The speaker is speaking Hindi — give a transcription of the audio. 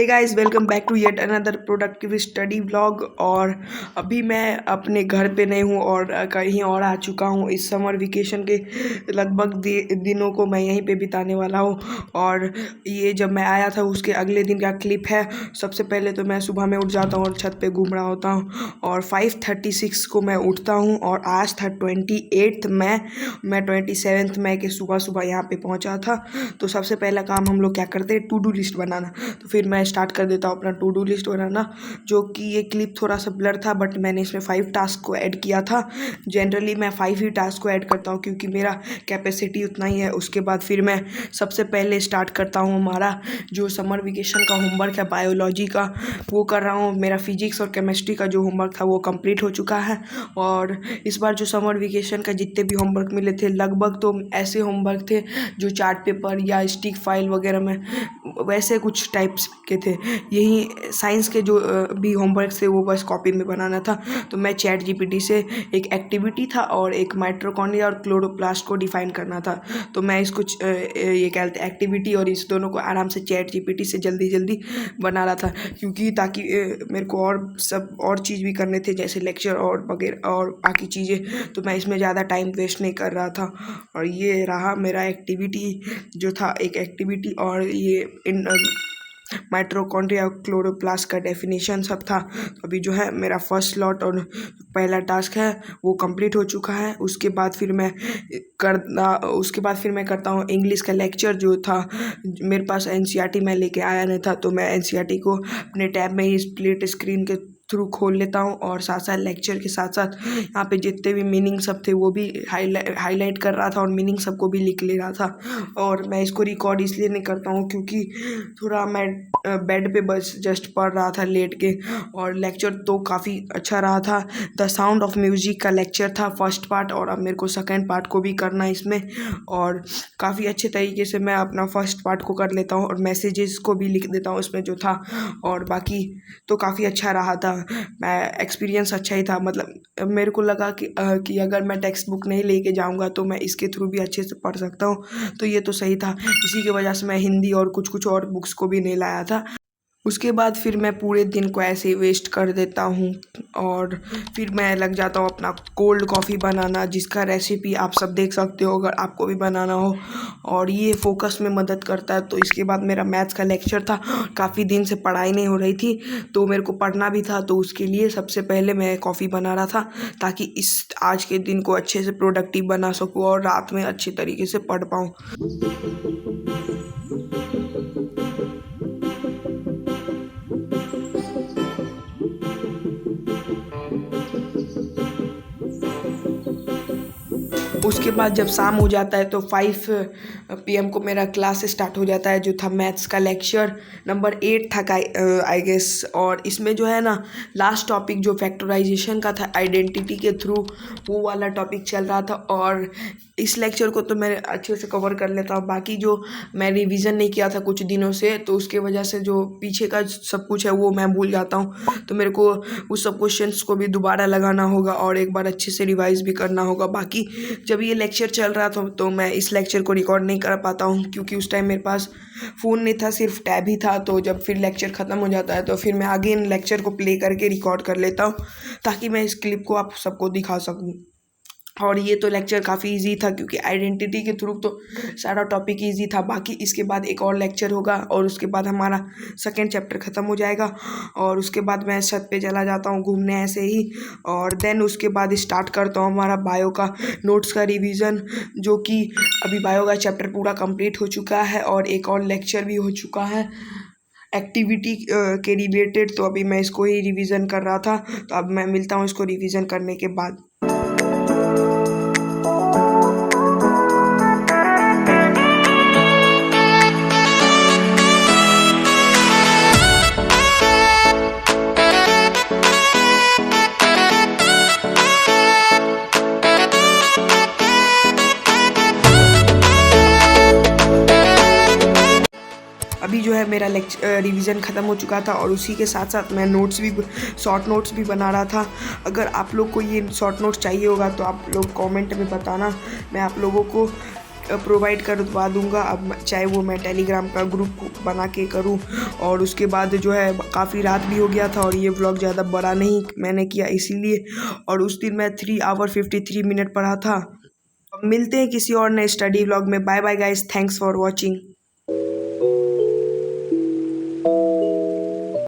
Guys, welcome back to yet another productive study vlog. और अभी मैं अपने घर पे नहीं हूँ और कहीं और आ चुका हूँ। इस समर वेकेशन के लगभग दिनों को मैं यहीं पे बिताने वाला हूँ। और ये जब मैं आया था उसके अगले दिन का क्लिप है। सबसे पहले तो मैं सुबह में उठ जाता हूँ और छत पे घूम रहा होता हूँ और 5:36 को मैं उठता हूँ। और आज था 28 मई। मैं 27 मई के सुबह सुबह यहाँ पे पहुँचा था। तो सबसे पहला काम हम लोग क्या करते हैं, टू डू लिस्ट बनाना। तो फिर मैं स्टार्ट कर देता हूँ अपना टू डू लिस्ट बनाना। जो कि ये क्लिप थोड़ा सा ब्लर था, बट मैंने इसमें 5 टास्क को ऐड किया था। जनरली मैं 5 ही टास्क को ऐड करता हूँ क्योंकि मेरा कैपेसिटी उतना ही है। उसके बाद फिर मैं सबसे पहले स्टार्ट करता हूँ हमारा जो समर वेकेशन का होमवर्क है बायोलॉजी का, वो कर रहा हूँ। मेरा फिजिक्स और केमिस्ट्री का जो होमवर्क था वो कंप्लीट हो चुका है। और इस बार जो समर वेकेशन का जितने भी होमवर्क मिले थे, लगभग तो ऐसे होमवर्क थे जो चार्ट पेपर या स्टिक फाइल वगैरह में वैसे कुछ टाइप्स के थे। यही साइंस के जो भी होमवर्क थे वो बस कॉपी में बनाना था। तो मैं चैट जीपीटी से एक एक्टिविटी था और एक माइटोकॉन्ड्रिया और क्लोरोप्लास्ट को डिफाइन करना था। तो मैं इसको ये कहते हैं एक्टिविटी, और इस दोनों को आराम से चैट जीपीटी से जल्दी जल्दी बना रहा था क्योंकि ताकि मेरे को और चीज़ भी करने थे जैसे लेक्चर और वगैरह और बाकी चीज़ें। तो मैं इसमें ज़्यादा टाइम वेस्ट नहीं कर रहा था। और ये रहा मेरा एक्टिविटी जो था, एक एक्टिविटी। और ये इन माइटोकॉन्ड्रिया क्लोरोप्लास्ट का डेफिनेशन सब था। अभी जो है मेरा फर्स्ट स्लॉट और पहला टास्क है वो कंप्लीट हो चुका है। उसके बाद फिर मैं करता हूँ इंग्लिश का लेक्चर जो था। मेरे पास एनसीईआरटी मैं लेके आया नहीं था, तो मैं एनसीईआरटी को अपने टैब में ही स्प्लिट स्क्रीन के थ्रू खोल लेता हूँ और साथ साथ लेक्चर के साथ साथ यहाँ पे जितने भी मीनिंग सब थे वो भी हाईलाइट कर रहा था और मीनिंग सबको भी लिख ले रहा था। और मैं इसको रिकॉर्ड इसलिए नहीं करता हूँ क्योंकि थोड़ा मैं बेड पे बस जस्ट पढ़ रहा था लेट के। और लेक्चर तो काफ़ी अच्छा रहा था। द साउंड ऑफ म्यूजिक का लेक्चर था फर्स्ट पार्ट, और अब मेरे को सेकेंड पार्ट को भी करना है इसमें। और काफ़ी अच्छे तरीके से मैं अपना फर्स्ट पार्ट को कर लेता हूँ और मैसेजेस को भी लिख देता हूँ इसमें जो था। और बाकी तो काफ़ी अच्छा रहा था। मैं एक्सपीरियंस अच्छा ही था। मतलब मेरे को लगा कि अगर मैं टेक्स्ट बुक नहीं लेके जाऊँगा तो मैं इसके थ्रू भी अच्छे से पढ़ सकता हूँ। तो ये तो सही था। इसी की वजह से मैं हिंदी और कुछ और बुक्स को भी नहीं लाया था। उसके बाद फिर मैं पूरे दिन को ऐसे ही वेस्ट कर देता हूँ और फिर मैं लग जाता हूँ अपना कोल्ड कॉफ़ी बनाना, जिसका रेसिपी आप सब देख सकते हो अगर आपको भी बनाना हो। और ये फोकस में मदद करता है। तो इसके बाद मेरा मैथ्स का लेक्चर था। काफ़ी दिन से पढ़ाई नहीं हो रही थी तो मेरे को पढ़ना भी था। तो उसके लिए सबसे पहले मैं कॉफ़ी बना रहा था ताकि इस आज के दिन को अच्छे से प्रोडक्टिव बना सकूँ और रात में अच्छे तरीके से पढ़ पाऊँ। उसके बाद जब शाम हो जाता है तो 5 PM को मेरा क्लास स्टार्ट हो जाता है जो था मैथ्स का लेक्चर नंबर 8 था आई गेस। और इसमें जो है ना लास्ट टॉपिक जो फैक्टराइजेशन का था आइडेंटिटी के थ्रू, वो वाला टॉपिक चल रहा था। और इस लेक्चर को तो मैं अच्छे से कवर कर लेता हूँ। बाकी जो मैं रिवीजन नहीं किया था कुछ दिनों से, तो उसके वजह से जो पीछे का सब कुछ है वो मैं भूल जाता हूँ। तो मेरे को उस सब क्वेश्चंस को भी दोबारा लगाना होगा और एक बार अच्छे से रिवाइज भी करना होगा। बाकी जब ये लेक्चर चल रहा था तो मैं इस लेक्चर को रिकॉर्ड नहीं कर पाता हूँ क्योंकि उस टाइम मेरे पास फ़ोन नहीं था, सिर्फ टैब ही था। तो जब फिर लेक्चर ख़त्म हो जाता है तो फिर मैं आगे इन लेक्चर को प्ले करके रिकॉर्ड कर लेता हूँ ताकि मैं इस क्लिप को आप सबको दिखा सकूँ। और ये तो लेक्चर काफ़ी इजी था क्योंकि आइडेंटिटी के थ्रू तो सारा टॉपिक इजी था। बाकी इसके बाद एक और लेक्चर होगा और उसके बाद हमारा सेकंड चैप्टर ख़त्म हो जाएगा। और उसके बाद मैं छत पे चला जाता हूँ घूमने ऐसे ही। और देन उसके बाद स्टार्ट करता हूँ हमारा बायो का नोट्स का रिवीजन, जो कि अभी बायो का चैप्टर पूरा कंप्लीट हो चुका है और एक और लेक्चर भी हो चुका है एक्टिविटी के रिलेटेड। तो अभी मैं इसको ही रिवीजन कर रहा था। तो अब मैं मिलता हूँ इसको रिवीजन करने के बाद। अभी जो है मेरा रिवीजन ख़त्म हो चुका था और उसी के साथ साथ मैं शॉर्ट नोट्स भी बना रहा था। अगर आप लोग को ये शॉर्ट नोट्स चाहिए होगा तो आप लोग कमेंट में बताना, मैं आप लोगों को प्रोवाइड करवा दूंगा। अब चाहे वो मैं टेलीग्राम का ग्रुप बना के करूं। और उसके बाद जो है काफ़ी रात भी हो गया था और ये व्लॉग ज़्यादा बड़ा नहीं मैंने किया इसीलिए। और उस दिन मैं 3 आवर 53 मिनट पढ़ा था। अब मिलते हैं किसी और नए स्टडी व्लॉग में। Bye bye guys, thanks for watching.